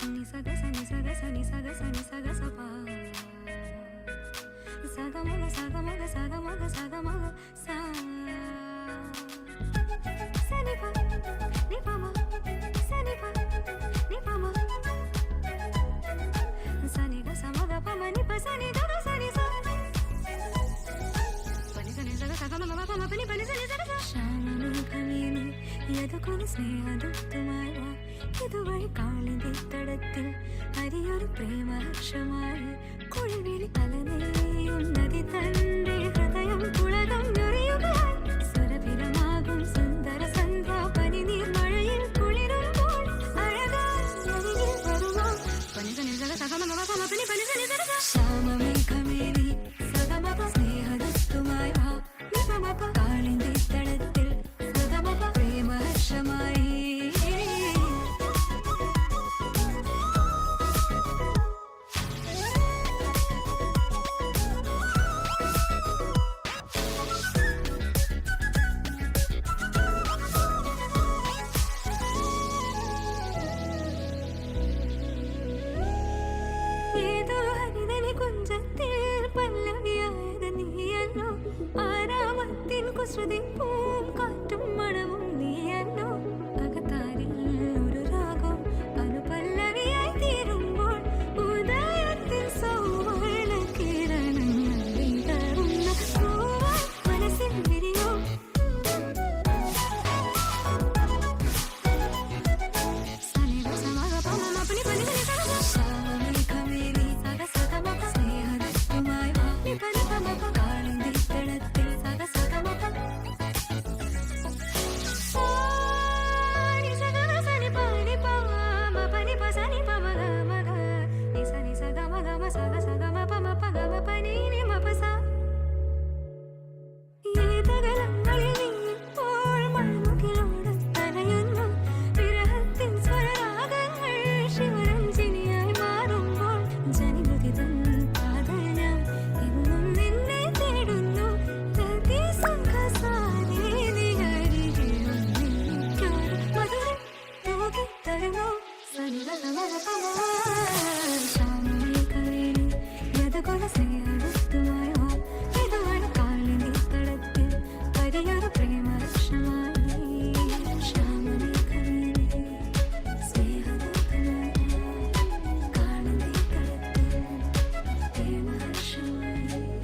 నిసగ సని సగ సని సగ సని సగ సపా సగమగ సగమగ సగమగ సగమగ సా సని ప ని పమ సని ప ని పమ సని గ సమగ పమ ని ప సని గ సని స పని సని సగ సగమగ పమ పని పని సని సగ స ശ്യാമമേഘമേനി യദുകുല സ്നേഹദൂതുമായി വാ ഇതുവഴി കാളിന്തിത്തടത്തിൽ അരിയൊരു പ്രേമഹർഷമായി കുളിവിളി തലനെയ്യും നദി തന്റെ ഹൃദയം പുളകം ഞൊറിയുകയായി സുരഭിരമാകും സുന്ദര സന്ധ്യ പനിനീർ മഴയിൽ കുളിരുമ്പോൾ അഴകാരിൽ വരുമോ പനി സനി സഗ സഗമഗ പമ പനി പനി സനി സഗ സ ശ്യാമമേഘമേനി സഗമഗ സ്നേഹദൂതുമായി വാ നിപമപ കാളിന്തിത്തടത്തിൽ സഗമപ പ്രേമഹർഷമായി ഏതോ ഹരിതനി കുഞ്ചത്തിൽ പല്ലവിയായത് നീയല്ലോ ആരാമത്തിൻ കുസൃതി പൂം കാറ്റും മണവും നീയല്ലോ അകത്താരിൽ ഒരു രാഗം അനുപല്ലവിയായി തീരുമ്പോൾ ഉദയത്തിൽ സൗവർണ കിരണങ്ങൾ വിതറുന്ന പൂവായി മനസ്സിൽ വിരിയോ സനി ഗ സമഗ പമ പനി പനി സനി സഗ സ ശ്യാമമേഘമേനി സഗ സഗമപ സ്നേഹദൂതുമായി വാ നിപ നിപമപ കാളിന്തിത്തടത്തിൽ സഗ സഗമപ സനി സഗ സനി പനി പമ പനി പ സനി പമ ഗ മഗ നി സനി സഗ മഗ മ സഗ സഗമ പമ പ ഗ മ പനി നി മ പ സ ഏതകലങ്ങളിൽ നീപ്പോൾ മൺമുകിലോട് തലയുന്നു വിരഹത്തിൻ സ്വരരാഗങ്ങൾ ശിവരഞ്ജിനിയായി മാറുമ്പോൾ ജനിമൃതിതൻ കാതൽ ഞാൻ എന്നും നിന്നെ തേടുന്നു രതിസുഖസാരേ നീ അരികിലൊന്നിരിക്കാൻ മധുരം തൂകിത്തരുമോ സനിഗ സമഗ പമ ശ്യാമമേഘമേനി യദുകുല സ്നേഹ